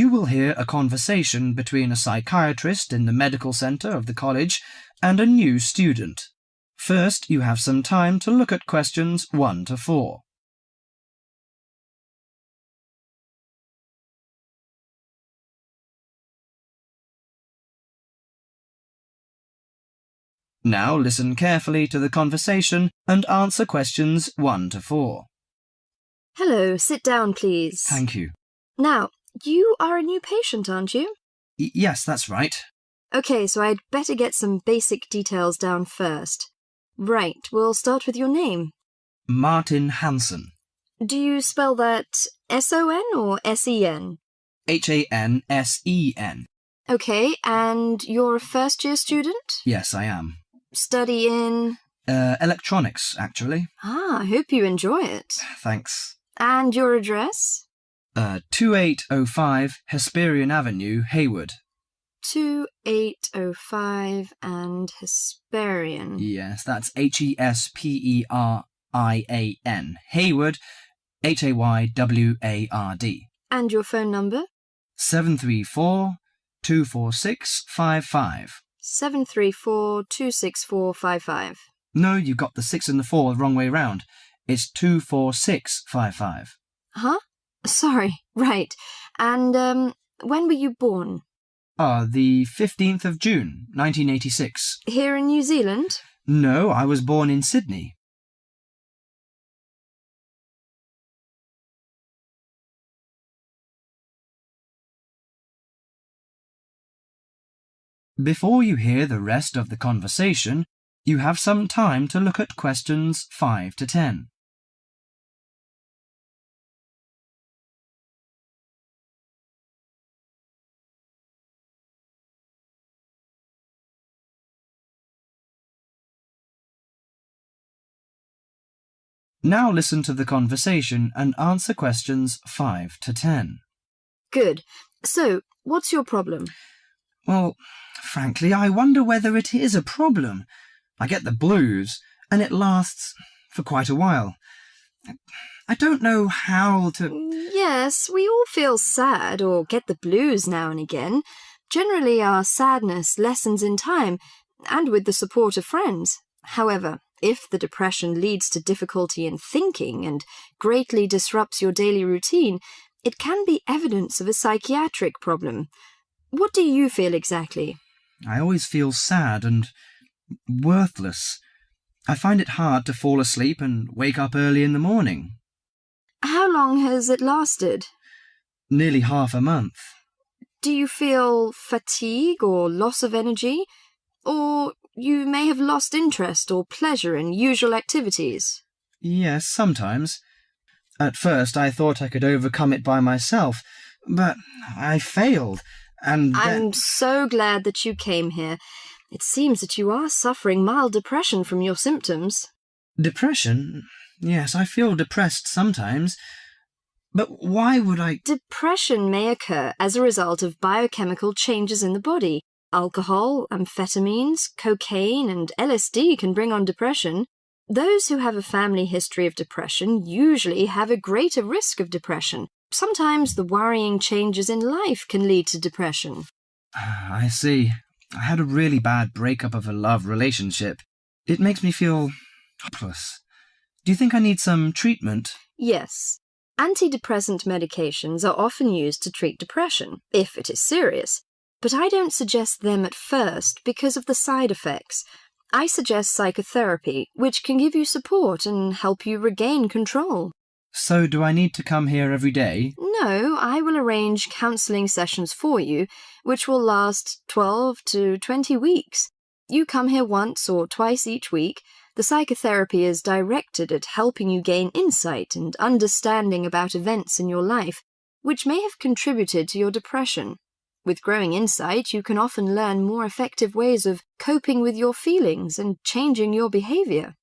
You will hear a conversation between a psychiatrist in the medical centre of the college and a new student. First, you have some time to look at questions 1 to 4. Now listen carefully to the conversation and answer questions 1 to 4. Hello, sit down, please. Thank you. Now, you are a new patient, aren't you? Yes, that's right. OK, so I'd better get some basic details down first. Right, we'll start with your name. Martin Hansen. Do you spell that S-O-N or S-E-N? Hansen. OK, and you're a first-year student? Yes, I am. Study in? Electronics, actually. I hope you enjoy it. Thanks. And your address? 2805 Hesperian Avenue, Hayward. 2805 and Hesperian. Yes, that's Hesperian. Hayward, Hayward. And your phone number? 734-246-55. 734-264-55. No, you got the 6 and the 4 the wrong way round. It's 246-55. Huh? Sorry, right. And, when were you born? The 15th of June, 1986. Here in New Zealand? No, I was born in Sydney. Before you hear the rest of the conversation, you have some time to look at questions 5 to 10. Now listen to the conversation and answer questions 5 to 10. Good. So, what's your problem? Well, frankly, I wonder whether it is a problem. I get the blues, and it lasts for quite a while. I don't know how to... Yes, we all feel sad or get the blues now and again. Generally, our sadness lessens in time, and with the support of friends. However, if the depression leads to difficulty in thinking and greatly disrupts your daily routine, it can be evidence of a psychiatric problem. What do you feel exactly? I always feel sad and worthless. I find it hard to fall asleep and wake up early in the morning. How long has it lasted? Nearly half a month. Do you feel fatigue or loss of energy? Or you may have lost interest or pleasure in usual activities? Yes, sometimes. At first I thought I could overcome it by myself, but I failed, and I'm so glad that you came here. It seems that you are suffering mild depression from your symptoms. Depression? Yes, I feel depressed sometimes. But why would I... Depression may occur as a result of biochemical changes in the body. Alcohol, amphetamines, cocaine, and LSD can bring on depression. Those who have a family history of depression usually have a greater risk of depression. Sometimes the worrying changes in life can lead to depression. I see. I had a really bad breakup of a love relationship. It makes me feel hopeless. Do you think I need some treatment? Yes. Antidepressant medications are often used to treat depression, if it is serious. But I don't suggest them at first because of the side effects. I suggest psychotherapy, which can give you support and help you regain control. So do I need to come here every day? No, I will arrange counselling sessions for you, which will last 12 to 20 weeks. You come here once or twice each week. The psychotherapy is directed at helping you gain insight and understanding about events in your life, which may have contributed to your depression. With growing insight, you can often learn more effective ways of coping with your feelings and changing your behaviour.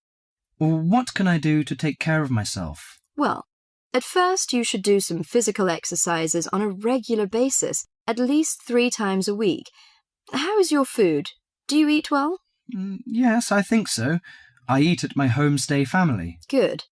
What can I do to take care of myself? Well, at first you should do some physical exercises on a regular basis, at least 3 times a week. How is your food? Do you eat well? Yes, I think so. I eat at my homestay family. Good.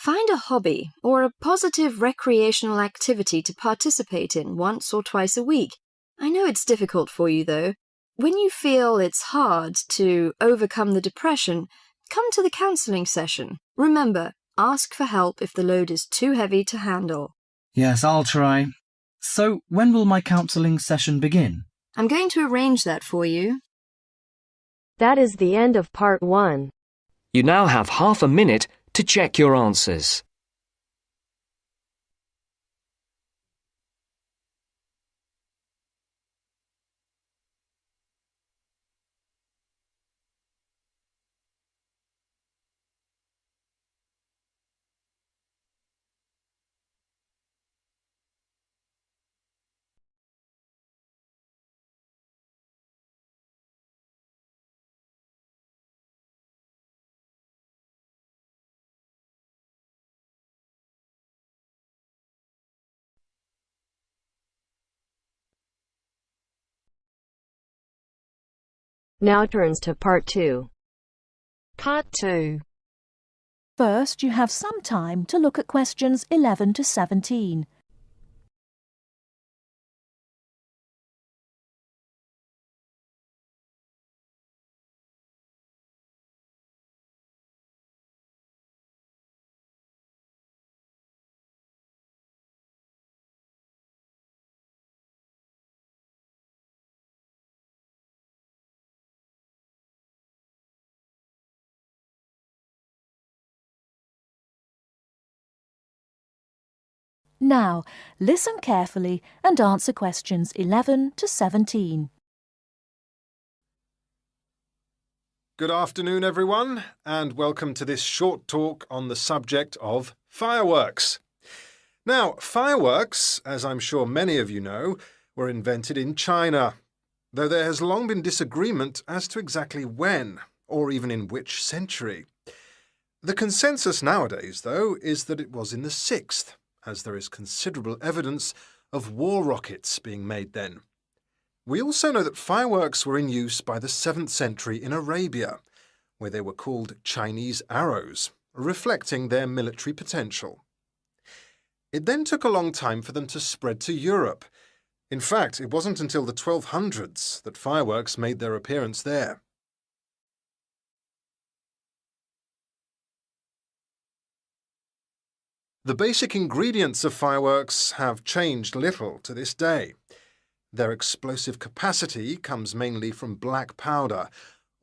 Find a hobby or a positive recreational activity to participate in once or twice a week. I know it's difficult for you, though. When you feel it's hard to overcome the depression, come to the counselling session. Remember, ask for help if the load is too heavy to handle. Yes, I'll try. So, when will my counselling session begin? I'm going to arrange that for you. That is the end of part 1. You now have half a minute to check your answers. Now turns to part 2. Part 2. First, you have some time to look at questions 11 to 17. Now, listen carefully and answer questions 11 to 17. Good afternoon, everyone, and welcome to this short talk on the subject of fireworks. Now, fireworks, as I'm sure many of you know, were invented in China, though there has long been disagreement as to exactly when, or even in which century. The consensus nowadays, though, is that it was in the 6th, as there is considerable evidence of war rockets being made then. We also know that fireworks were in use by the 7th century in Arabia, where they were called Chinese arrows, reflecting their military potential. It then took a long time for them to spread to Europe. In fact, it wasn't until the 1200s that fireworks made their appearance there. The basic ingredients of fireworks have changed little to this day. Their explosive capacity comes mainly from black powder,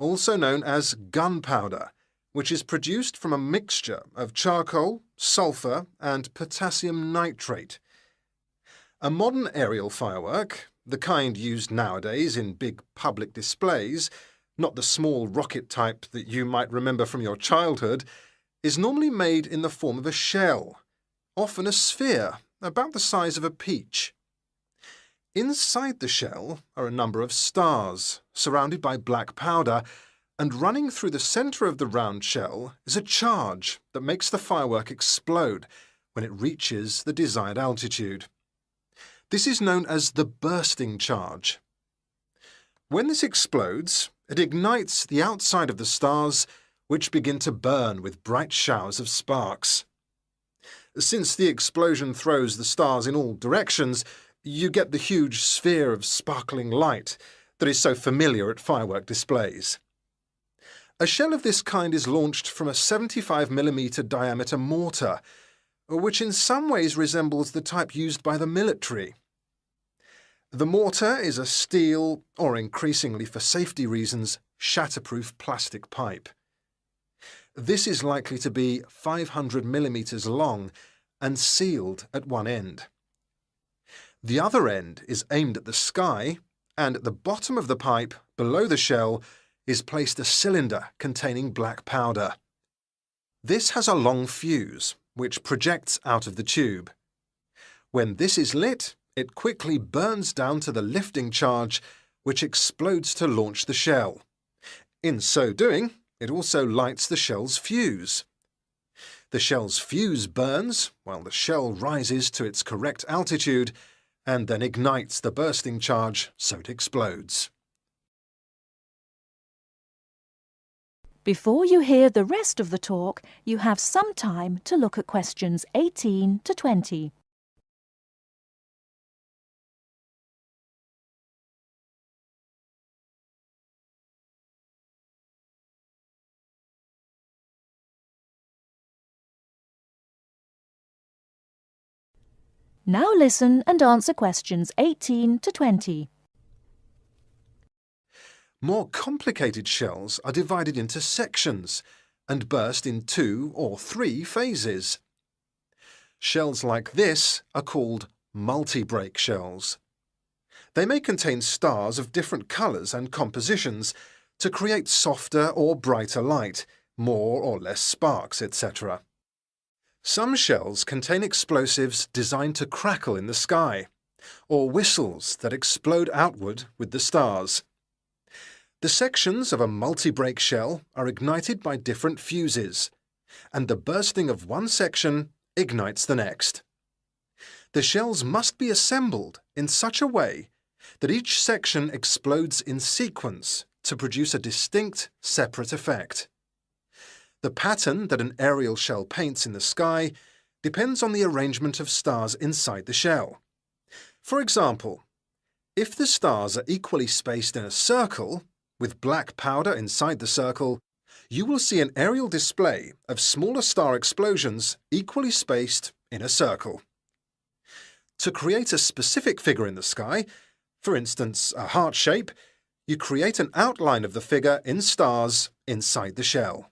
also known as gunpowder, which is produced from a mixture of charcoal, sulfur, and potassium nitrate. A modern aerial firework, the kind used nowadays in big public displays, not the small rocket type that you might remember from your childhood, is normally made in the form of a shell, often a sphere about the size of a peach. Inside the shell are a number of stars, surrounded by black powder, and running through the centre of the round shell is a charge that makes the firework explode when it reaches the desired altitude. This is known as the bursting charge. When this explodes, it ignites the outside of the stars, which begin to burn with bright showers of sparks. Since the explosion throws the stars in all directions, you get the huge sphere of sparkling light that is so familiar at firework displays. A shell of this kind is launched from a 75mm diameter mortar, which in some ways resembles the type used by the military. The mortar is a steel, or increasingly for safety reasons, shatterproof plastic pipe. This is likely to be 500mm long and sealed at one end. The other end is aimed at the sky, and at the bottom of the pipe, below the shell, is placed a cylinder containing black powder. This has a long fuse, which projects out of the tube. When this is lit, it quickly burns down to the lifting charge, which explodes to launch the shell. In so doing, it also lights the shell's fuse. The shell's fuse burns while the shell rises to its correct altitude and then ignites the bursting charge so it explodes. Before you hear the rest of the talk, you have some time to look at questions 18 to 20. Now listen and answer questions 18 to 20. More complicated shells are divided into sections and burst in 2 or 3 phases. Shells like this are called multi-break shells. They may contain stars of different colours and compositions to create softer or brighter light, more or less sparks, etc. Some shells contain explosives designed to crackle in the sky, or whistles that explode outward with the stars. The sections of a multi-break shell are ignited by different fuses, and the bursting of one section ignites the next. The shells must be assembled in such a way that each section explodes in sequence to produce a distinct, separate effect. The pattern that an aerial shell paints in the sky depends on the arrangement of stars inside the shell. For example, if the stars are equally spaced in a circle, with black powder inside the circle, you will see an aerial display of smaller star explosions equally spaced in a circle. To create a specific figure in the sky, for instance a heart shape, you create an outline of the figure in stars inside the shell.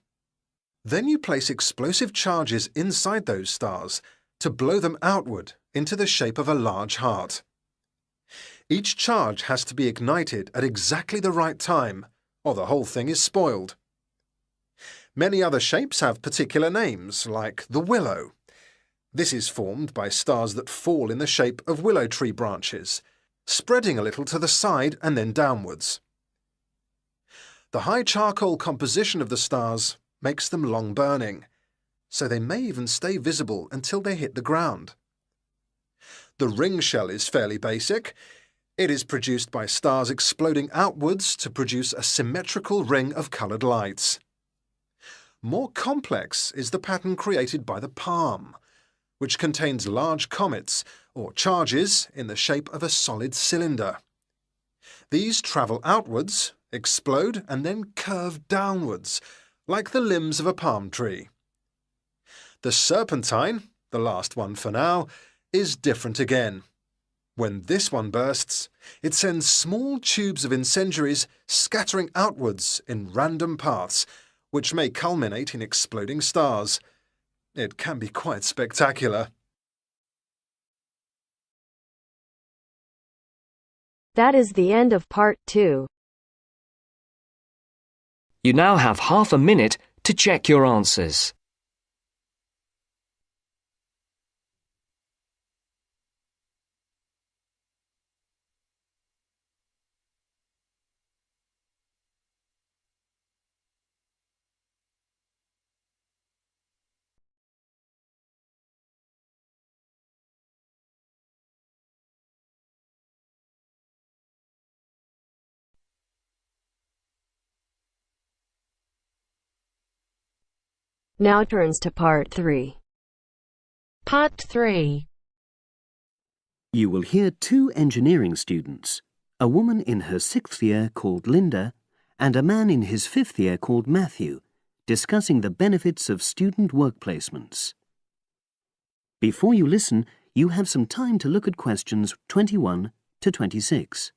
Then you place explosive charges inside those stars to blow them outward into the shape of a large heart. Each charge has to be ignited at exactly the right time, or the whole thing is spoiled. Many other shapes have particular names, like the willow. This is formed by stars that fall in the shape of willow tree branches, spreading a little to the side and then downwards. The high charcoal composition of the stars makes them long-burning, so they may even stay visible until they hit the ground. The ring shell is fairly basic. It is produced by stars exploding outwards to produce a symmetrical ring of coloured lights. More complex is the pattern created by the palm, which contains large comets or charges in the shape of a solid cylinder. These travel outwards, explode and then curve downwards, like the limbs of a palm tree. The serpentine, the last one for now, is different again. When this one bursts, it sends small tubes of incendiaries scattering outwards in random paths, which may culminate in exploding stars. It can be quite spectacular. That is the end of part 2. You now have half a minute to check your answers. Now turns to part 3. Part 3. You will hear 2 engineering students, a woman in her 6th year called Linda and a man in his 5th year called Matthew, discussing the benefits of student work placements. Before you listen, you have some time to look at questions 21 to 26.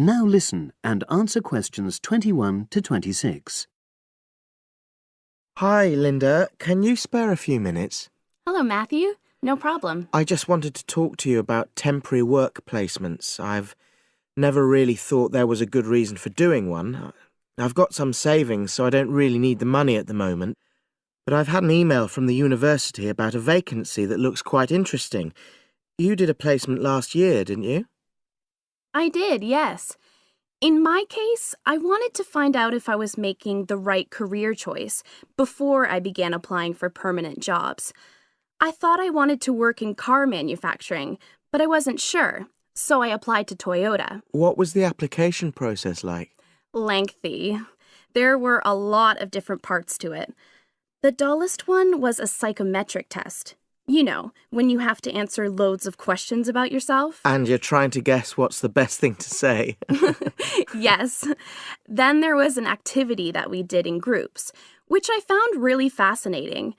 Now listen and answer questions 21 to 26. Hi, Linda. Can you spare a few minutes? Hello, Matthew. No problem. I just wanted to talk to you about temporary work placements. I've never really thought there was a good reason for doing one. I've got some savings, so I don't really need the money at the moment. But I've had an email from the university about a vacancy that looks quite interesting. You did a placement last year, didn't you? I did, yes. In my case, I wanted to find out if I was making the right career choice before I began applying for permanent jobs. I thought I wanted to work in car manufacturing, but I wasn't sure, so I applied to Toyota. What was the application process like? Lengthy. There were a lot of different parts to it. The dullest one was a psychometric test. You know, when you have to answer loads of questions about yourself. And you're trying to guess what's the best thing to say. Yes. Then there was an activity that we did in groups, which I found really fascinating.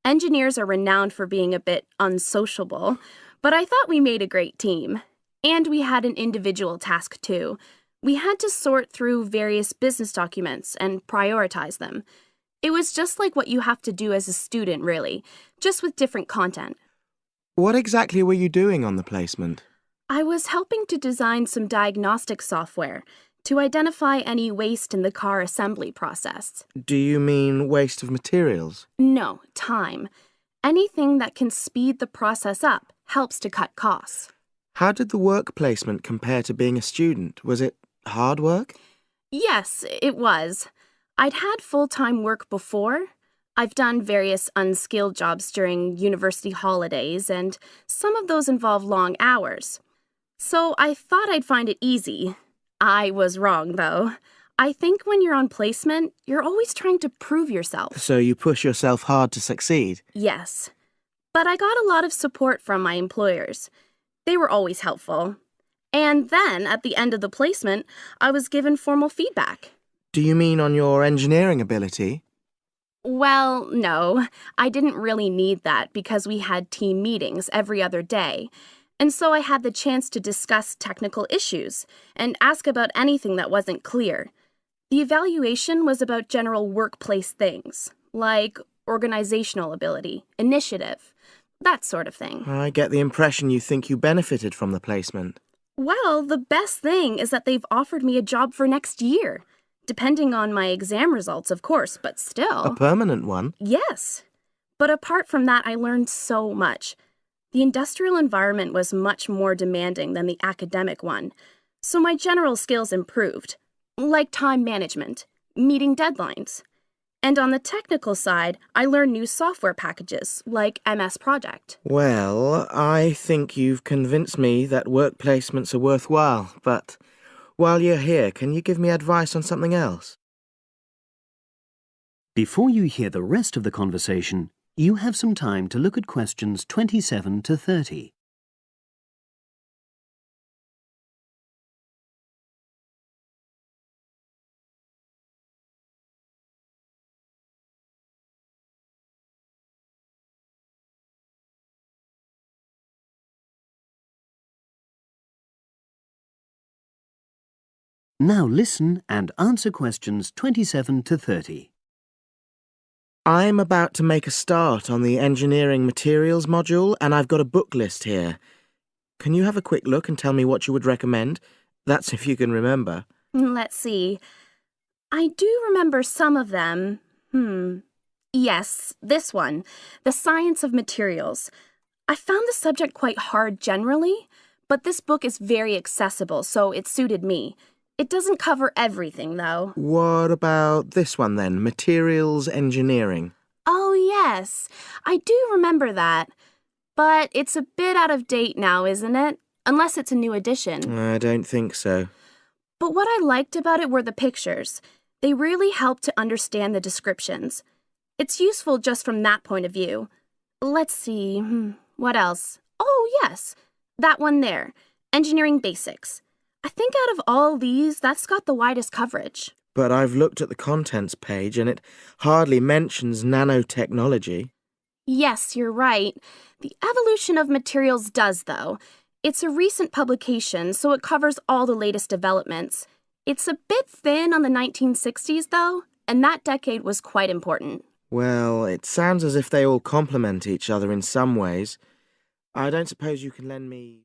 Engineers are renowned for being a bit unsociable, but I thought we made a great team. And we had an individual task too. We had to sort through various business documents and prioritize them. It was just like what you have to do as a student, really, just with different content. What exactly were you doing on the placement? I was helping to design some diagnostic software to identify any waste in the car assembly process. Do you mean waste of materials? No, time. Anything that can speed the process up helps to cut costs. How did the work placement compare to being a student? Was it hard work? Yes, it was. I'd had full-time work before. I've done various unskilled jobs during university holidays, and some of those involve long hours. So I thought I'd find it easy. I was wrong, though. I think when you're on placement, you're always trying to prove yourself. So you push yourself hard to succeed? Yes. But I got a lot of support from my employers. They were always helpful. And then, at the end of the placement, I was given formal feedback. Do you mean on your engineering ability? Well, no. I didn't really need that because we had team meetings every other day. And so I had the chance to discuss technical issues and ask about anything that wasn't clear. The evaluation was about general workplace things, like organizational ability, initiative, that sort of thing. I get the impression you think you benefited from the placement. Well, the best thing is that they've offered me a job for next year. Depending on my exam results, of course, but still. A permanent one? Yes. But apart from that, I learned so much. The industrial environment was much more demanding than the academic one, so my general skills improved, like time management, meeting deadlines. And on the technical side, I learned new software packages, like MS Project. Well, I think you've convinced me that work placements are worthwhile, but while you're here, can you give me advice on something else? Before you hear the rest of the conversation, you have some time to look at questions 27 to 30. Now listen and answer questions 27 to 30. I'm about to make a start on the engineering materials module, and I've got a book list here. Can you have a quick look and tell me what you would recommend? That's if you can remember. Let's see. I do remember some of them. Yes, this one, The Science of Materials. I found the subject quite hard generally, but this book is very accessible, so it suited me. It doesn't cover everything, though. What about this one then, Materials Engineering? Oh, yes. I do remember that. But it's a bit out of date now, isn't it? Unless it's a new edition. I don't think so. But what I liked about it were the pictures. They really helped to understand the descriptions. It's useful just from that point of view. Let's see, what else? Oh, yes, that one there, Engineering Basics. I think out of all these, that's got the widest coverage. But I've looked at the contents page and it hardly mentions nanotechnology. Yes, you're right. The Evolution of Materials does, though. It's a recent publication, so it covers all the latest developments. It's a bit thin on the 1960s, though, and that decade was quite important. Well, it sounds as if they all complement each other in some ways. I don't suppose you can lend me...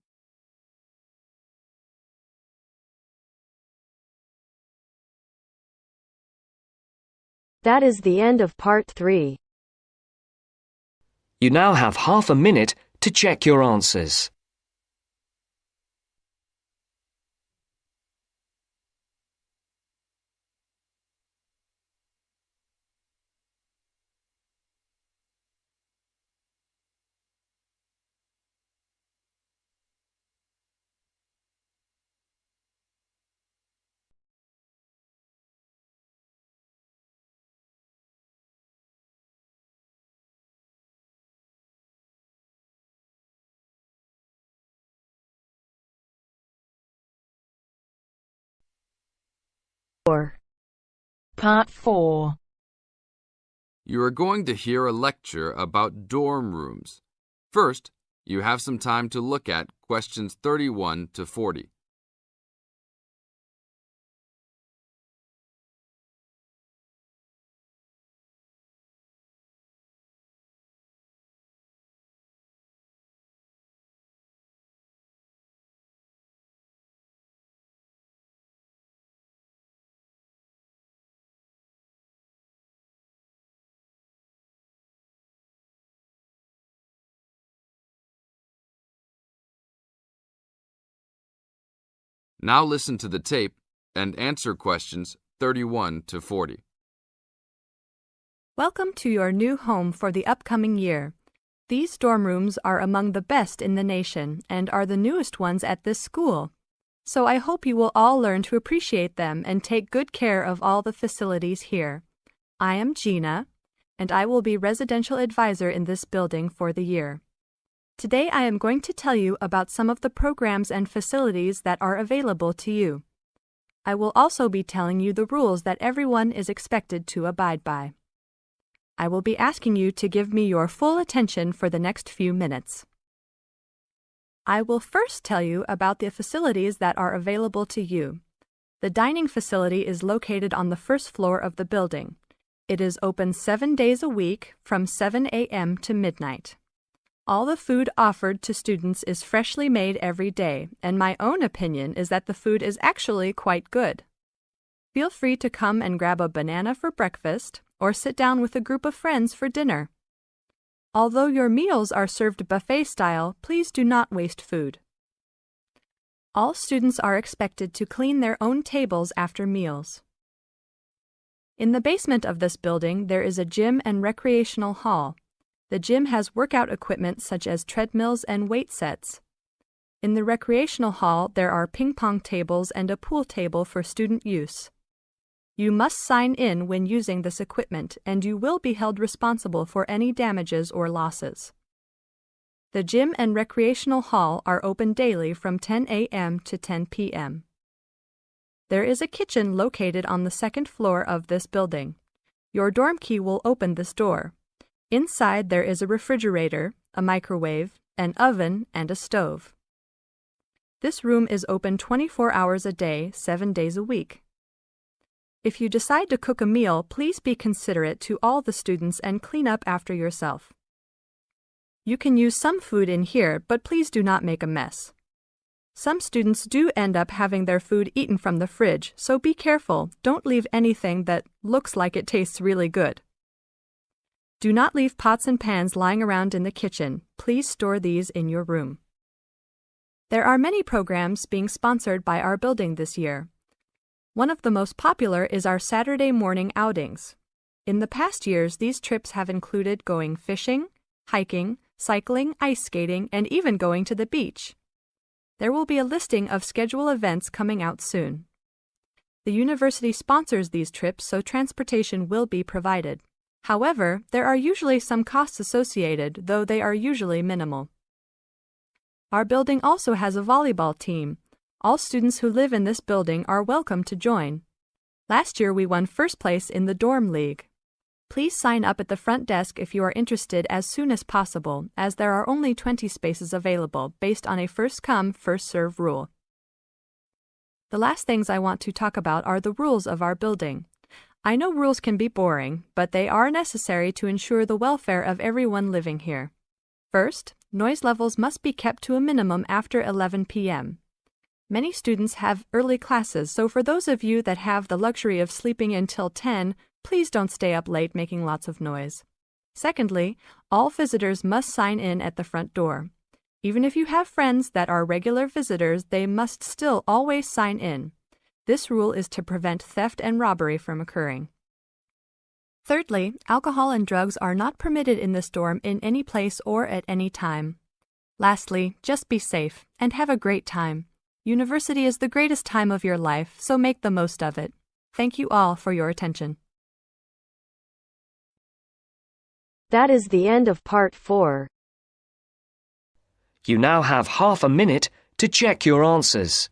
That is the end of part 3. You now have half a minute to check your answers. Part 4. You are going to hear a lecture about dorm rooms. First, you have some time to look at questions 31 to 40. Now listen to the tape and answer questions 31 to 40. Welcome to your new home for the upcoming year. These dorm rooms are among the best in the nation and are the newest ones at this school. So I hope you will all learn to appreciate them and take good care of all the facilities here. I am Gina, and I will be residential advisor in this building for the year. Today I am going to tell you about some of the programs and facilities that are available to you. I will also be telling you the rules that everyone is expected to abide by. I will be asking you to give me your full attention for the next few minutes. I will first tell you about the facilities that are available to you. The dining facility is located on the first floor of the building. It is open 7 days a week from 7 a.m. to midnight. All the food offered to students is freshly made every day, and my own opinion is that the food is actually quite good. Feel free to come and grab a banana for breakfast or sit down with a group of friends for dinner. Although your meals are served buffet style, please do not waste food. All students are expected to clean their own tables after meals. In the basement of this building, there is a gym and recreational hall. The gym has workout equipment such as treadmills and weight sets. In the recreational hall, there are ping pong tables and a pool table for student use. You must sign in when using this equipment, and you will be held responsible for any damages or losses. The gym and recreational hall are open daily from 10 a.m. to 10 p.m. There is a kitchen located on the second floor of this building. Your dorm key will open this door. Inside there is a refrigerator, a microwave, an oven, and a stove. This room is open 24 hours a day, 7 days a week. If you decide to cook a meal, please be considerate to all the students and clean up after yourself. You can use some food in here, but please do not make a mess. Some students do end up having their food eaten from the fridge, so be careful. Don't leave anything that looks like it tastes really good. Do not leave pots and pans lying around in the kitchen. Please store these in your room. There are many programs being sponsored by our building this year. One of the most popular is our Saturday morning outings. In the past years, these trips have included going fishing, hiking, cycling, ice skating, and even going to the beach. There will be a listing of scheduled events coming out soon. The university sponsors these trips, so transportation will be provided. However, there are usually some costs associated, though they are usually minimal. Our building also has a volleyball team. All students who live in this building are welcome to join. Last year we won first place in the dorm league. Please sign up at the front desk if you are interested as soon as possible, as there are only 20 spaces available based on a first-come, first-served rule. The last things I want to talk about are the rules of our building. I know rules can be boring, but they are necessary to ensure the welfare of everyone living here. First, noise levels must be kept to a minimum after 11 p.m. Many students have early classes, so for those of you that have the luxury of sleeping until 10, please don't stay up late making lots of noise. Secondly, all visitors must sign in at the front door. Even if you have friends that are regular visitors, they must still always sign in. This rule is to prevent theft and robbery from occurring. Thirdly, alcohol and drugs are not permitted in this dorm in any place or at any time. Lastly, just be safe and have a great time. University is the greatest time of your life, so make the most of it. Thank you all for your attention. That is the end of part 4. You now have half a minute to check your answers.